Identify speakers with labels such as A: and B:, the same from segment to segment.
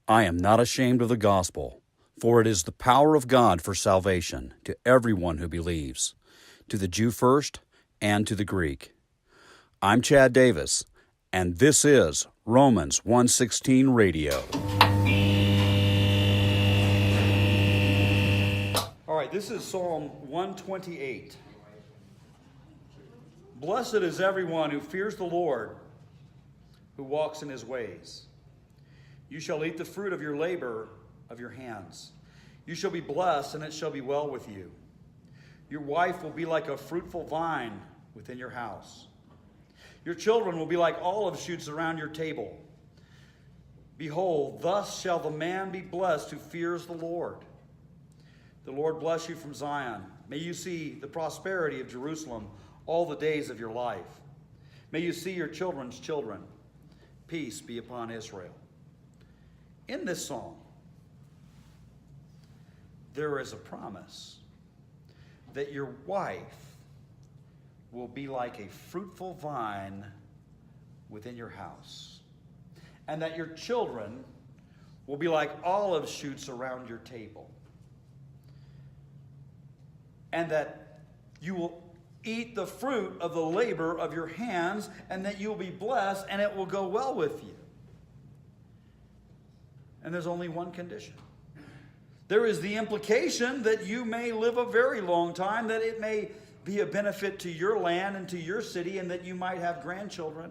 A: I am not ashamed of the gospel, for it is the power of God for salvation to everyone who believes, to the Jew first and to the Greek. I'm Chad Davis, and this is Romans 1:16 Radio. All right, this is Psalm 128. Blessed is everyone who fears the Lord, who walks in his ways. You shall eat the fruit of your labor of your hands. You shall be blessed, and it shall be well with you. Your wife will be like a fruitful vine within your house. Your children will be like olive shoots around your table. Behold, thus shall the man be blessed who fears the Lord. The Lord bless you from Zion. May you see the prosperity of Jerusalem all the days of your life. May you see your children's children. Peace be upon Israel. In this song, there is a promise that your wife will be like a fruitful vine within your house, and that your children will be like olive shoots around your table, and that you will eat the fruit of the labor of your hands, and that you will be blessed, and it will go well with you. And there's only one condition. There is the implication that you may live a very long time, that it may be a benefit to your land and to your city, and that you might have grandchildren,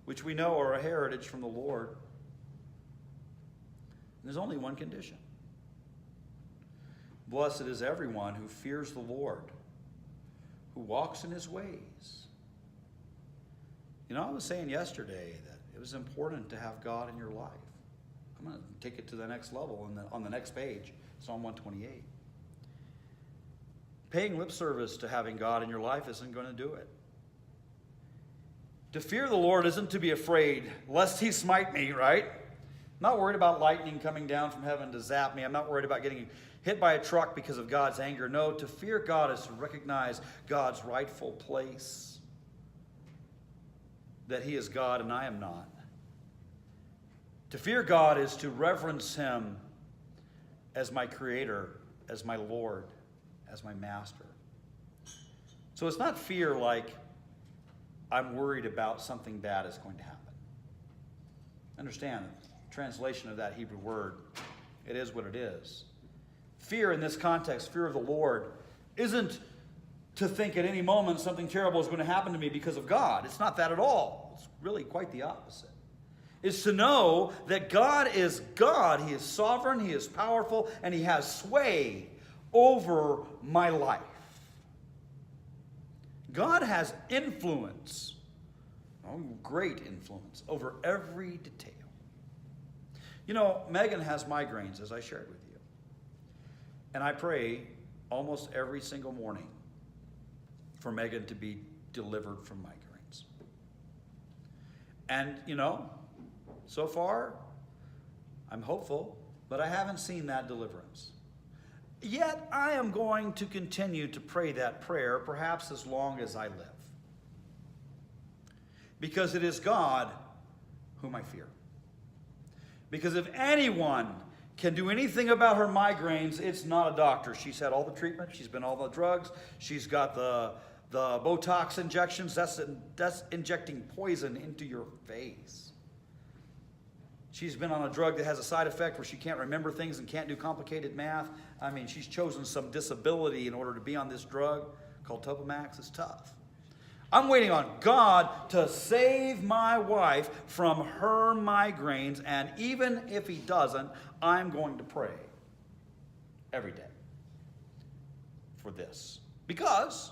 A: which we know are a heritage from the Lord. And there's only one condition. Blessed is everyone who fears the Lord, who walks in his ways. You know, I was saying yesterday that it was important to have God in your life. I'm going to take it to the next level on the next page, Psalm 128. Paying lip service to having God in your life isn't going to do it. To fear the Lord isn't to be afraid lest he smite me, right? I'm not worried about lightning coming down from heaven to zap me. I'm not worried about getting hit by a truck because of God's anger. No, to fear God is to recognize God's rightful place, that he is God and I am not. To fear God is to reverence him as my creator, as my Lord, as my master. So it's not fear like I'm worried about something bad is going to happen. Understand, the translation of that Hebrew word, it is what it is. Fear in this context, fear of the Lord, isn't to think at any moment something terrible is going to happen to me because of God. It's not that at all. It's really quite the opposite. Is to know that God is God. He is sovereign, he is powerful, and he has sway over my life. God has influence, great influence, over every detail. You know, Megan has migraines, as I shared with you. And I pray almost every single morning for Megan to be delivered from migraines. And, you know, so far, I'm hopeful, but I haven't seen that deliverance. Yet, I am going to continue to pray that prayer, perhaps as long as I live. Because it is God whom I fear. Because if anyone can do anything about her migraines, it's not a doctor. She's had all the treatment, she's been all the drugs, she's got the Botox injections, that's injecting poison into your face. She's been on a drug that has a side effect where she can't remember things and can't do complicated math. I mean, she's chosen some disability in order to be on this drug called Topamax. It's tough. I'm waiting on God to save my wife from her migraines, and even if he doesn't, I'm going to pray every day for this. Because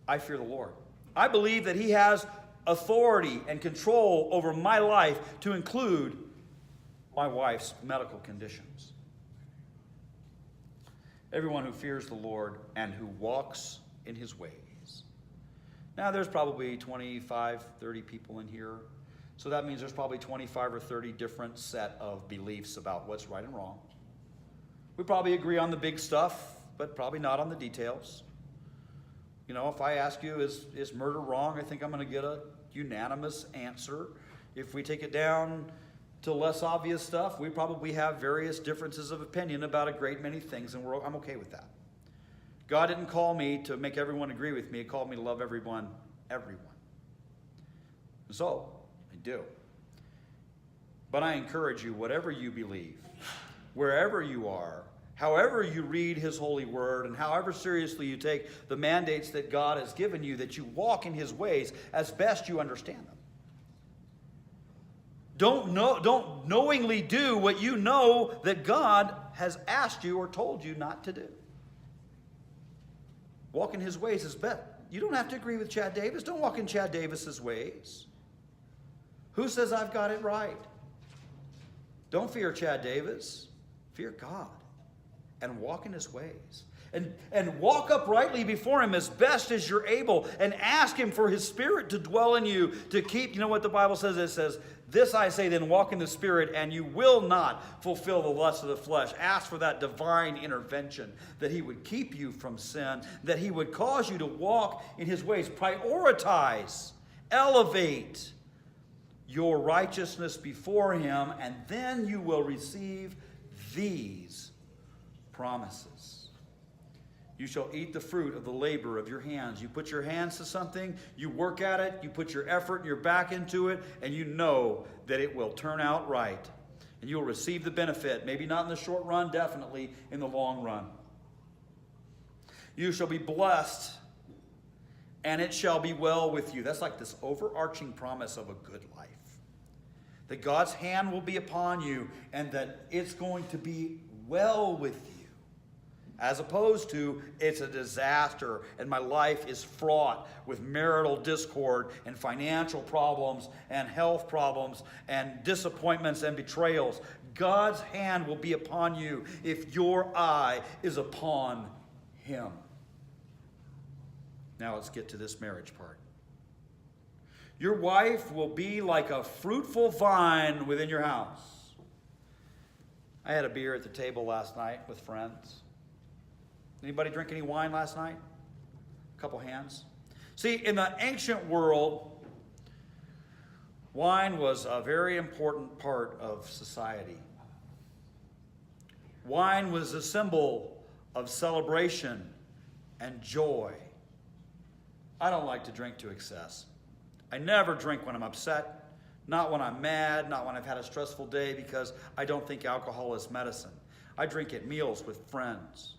A: I fear the Lord. I believe that he has authority and control over my life, to include my wife's medical conditions. Everyone who fears the Lord and who walks in his ways. Now, there's probably 25, 30 people in here. So that means there's probably 25 or 30 different set of beliefs about what's right and wrong. We probably agree on the big stuff, but probably not on the details. You know, if I ask you, is murder wrong? I think I'm going to get a unanimous answer. If we take it down to less obvious stuff, we probably have various differences of opinion about a great many things, and I'm okay with that. God didn't call me to make everyone agree with me. He called me to love everyone, everyone. So, I do. But I encourage you, whatever you believe, wherever you are, however you read his holy word, and however seriously you take the mandates that God has given you, that you walk in his ways as best you understand them. Don't knowingly do what you know that God has asked you or told you not to do. Walk in his ways is best. You don't have to agree with Chad Davis. Don't walk in Chad Davis's ways. Who says I've got it right? Don't fear Chad Davis. Fear God. And walk in his ways. And walk uprightly before him as best as you're able. And ask him for his Spirit to dwell in you. To keep, you know what the Bible says? It says, this I say then, walk in the Spirit, and you will not fulfill the lust of the flesh. Ask for that divine intervention, that he would keep you from sin, that he would cause you to walk in his ways. Prioritize, elevate your righteousness before him, and then you will receive these promises. You shall eat the fruit of the labor of your hands. You put your hands to something, you work at it, you put your effort and your back into it, and you know that it will turn out right. And you'll receive the benefit, maybe not in the short run, definitely in the long run. You shall be blessed, and it shall be well with you. That's like this overarching promise of a good life. That God's hand will be upon you, and that it's going to be well with you. As opposed to, it's a disaster and my life is fraught with marital discord and financial problems and health problems and disappointments and betrayals. God's hand will be upon you if your eye is upon him. Now let's get to this marriage part. Your wife will be like a fruitful vine within your house. I had a beer at the table last night with friends. Anybody drink any wine last night? A couple hands. See, in the ancient world, wine was a very important part of society. Wine was a symbol of celebration and joy. I don't like to drink to excess. I never drink when I'm upset, not when I'm mad, not when I've had a stressful day, because I don't think alcohol is medicine. I drink at meals with friends.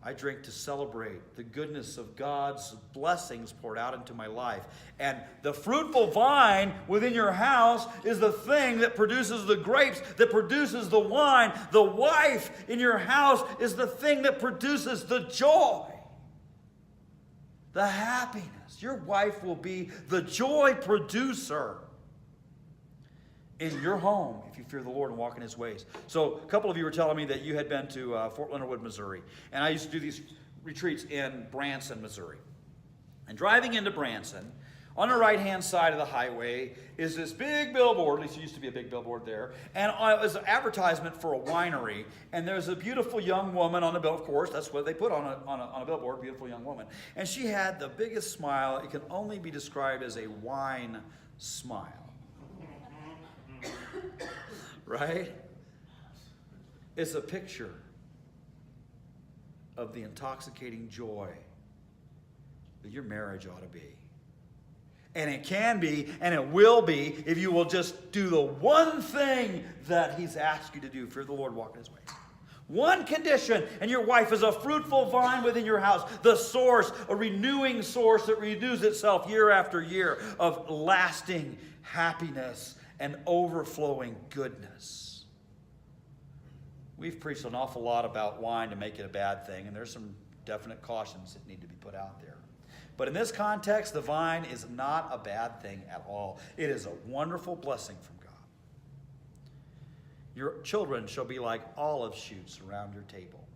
A: I drink to celebrate the goodness of God's blessings poured out into my life. And the fruitful vine within your house is the thing that produces the grapes, that produces the wine. The wife in your house is the thing that produces the joy, the happiness. Your wife will be the joy producer in your home if you fear the Lord and walk in his ways. So a couple of you were telling me that you had been to Fort Leonard Wood, Missouri. And I used to do these retreats in Branson, Missouri. And driving into Branson, on the right-hand side of the highway is this big billboard. At least it used to be a big billboard there. And it was an advertisement for a winery. And there's a beautiful young woman on the bill. Of course, that's what they put on a billboard, beautiful young woman. And she had the biggest smile. It can only be described as a wine smile. Right? It's a picture of the intoxicating joy that your marriage ought to be. And it can be, and it will be, if you will just do the one thing that he's asked you to do. Fear the Lord, walk in his ways. One condition, and your wife is a fruitful vine within your house. The source, a renewing source that renews itself year after year of lasting happiness and overflowing goodness. We've preached an awful lot about wine to make it a bad thing, and there's some definite cautions that need to be put out there. But in this context, the vine is not a bad thing at all. It is a wonderful blessing from God. Your children shall be like olive shoots around your table.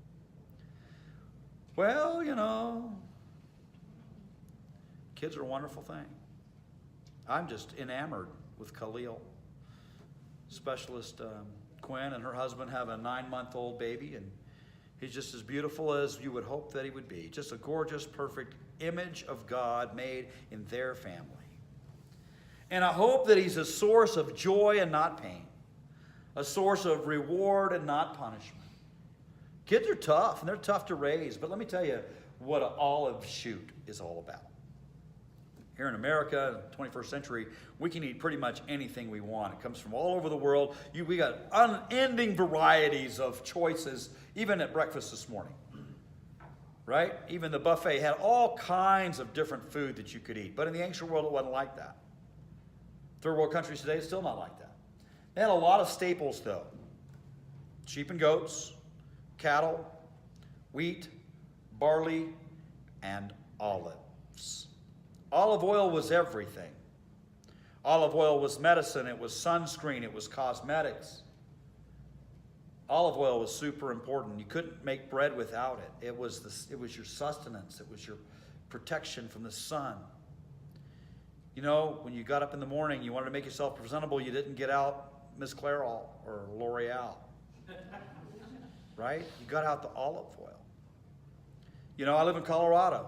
A: Well, you know, kids are a wonderful thing. I'm just enamored with Khalil. Specialist Quinn and her husband have a 9-month-old baby, and he's just as beautiful as you would hope that he would be. Just a gorgeous, perfect image of God made in their family. And I hope that he's a source of joy and not pain. A source of reward and not punishment. Kids are tough, and they're tough to raise. But let me tell you what an olive shoot is all about. Here in America, in the 21st century, we can eat pretty much anything we want. It comes from all over the world. We got unending varieties of choices, even at breakfast this morning. Right? Even the buffet had all kinds of different food that you could eat. But in the ancient world, it wasn't like that. Third world countries today, it's still not like that. They had a lot of staples, though. Sheep and goats, cattle, wheat, barley, and olives. Olive oil was everything. Olive oil was medicine. It was sunscreen. It was cosmetics. Olive oil was super important. You couldn't make bread without it. It was your sustenance. It was your protection from the sun. You know, when you got up in the morning, you wanted to make yourself presentable, you didn't get out Miss Clairol or L'Oreal. Right? You got out the olive oil. You know, I live in Colorado.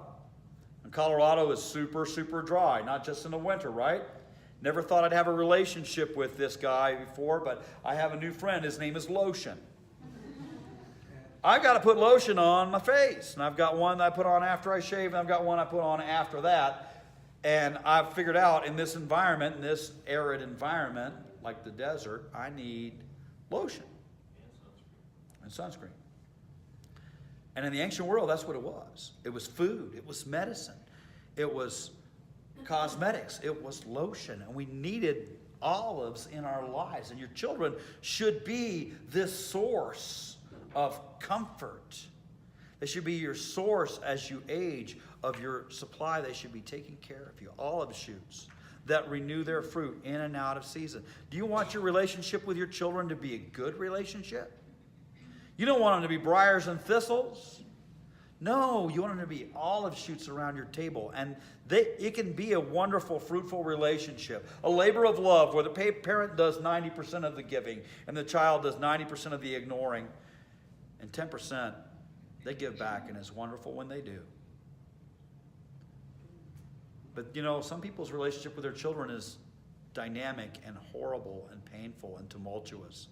A: And Colorado is super, super dry, not just in the winter, right? Never thought I'd have a relationship with this guy before, but I have a new friend. His name is Lotion. I've got to put lotion on my face. And I've got one that I put on after I shave, and I've got one I put on after that. And I've figured out in this environment, in this arid environment, like the desert, I need lotion. And sunscreen. And in the ancient world, that's what it was. It was food. It was medicine. It was cosmetics. It was lotion. And we needed olives in our lives. And your children should be this source of comfort. They should be your source as you age of your supply. They should be taking care of you. Olive shoots that renew their fruit in and out of season. Do you want your relationship with your children to be a good relationship? You don't want them to be briars and thistles. No, you want them to be olive shoots around your table. And it can be a wonderful, fruitful relationship. A labor of love where the parent does 90% of the giving and the child does 90% of the ignoring. And 10% they give back, and it's wonderful when they do. But, you know, some people's relationship with their children is dynamic and horrible and painful and tumultuous.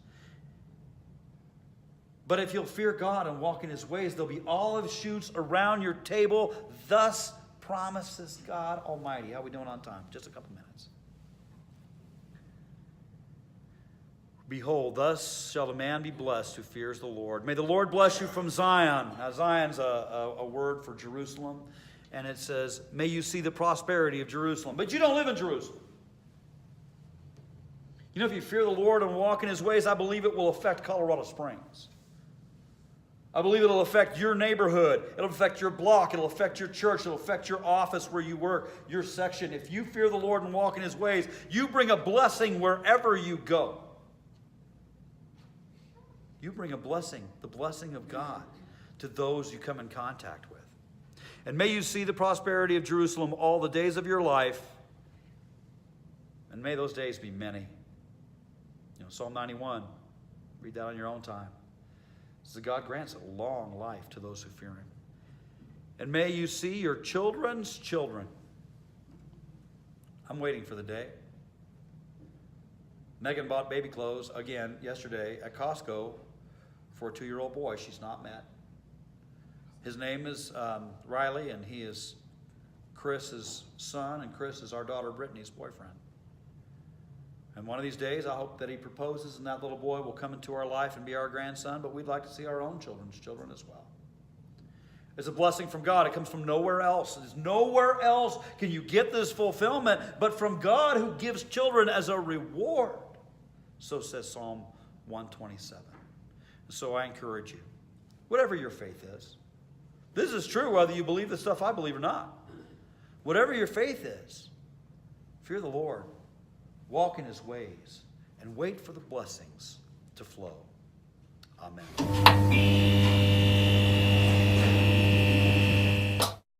A: But if you'll fear God and walk in his ways, there'll be olive shoots around your table. Thus promises God Almighty. How are we doing on time? Just a couple minutes. Behold, thus shall the man be blessed who fears the Lord. May the Lord bless you from Zion. Now, Zion's a word for Jerusalem. And it says, may you see the prosperity of Jerusalem. But you don't live in Jerusalem. You know, if you fear the Lord and walk in his ways, I believe it will affect Colorado Springs. I believe it'll affect your neighborhood. It'll affect your block. It'll affect your church. It'll affect your office where you work, your section. If you fear the Lord and walk in his ways, you bring a blessing wherever you go. You bring a blessing, the blessing of God, to those you come in contact with. And may you see the prosperity of Jerusalem all the days of your life. And may those days be many. You know, Psalm 91, read that on your own time. So God grants a long life to those who fear him. And may you see your children's children. I'm waiting for the day. Megan bought baby clothes again yesterday at Costco for a 2-year-old boy she's not met. His name is Riley, and he is Chris's son, and Chris is our daughter Brittany's boyfriend. And one of these days, I hope that he proposes and that little boy will come into our life and be our grandson, but we'd like to see our own children's children as well. It's a blessing from God. It comes from nowhere else. There's nowhere else can you get this fulfillment but from God who gives children as a reward. So says Psalm 127. So I encourage you, whatever your faith is, this is true whether you believe the stuff I believe or not. Whatever your faith is, fear the Lord. Walk in his ways, and wait for the blessings to flow. Amen.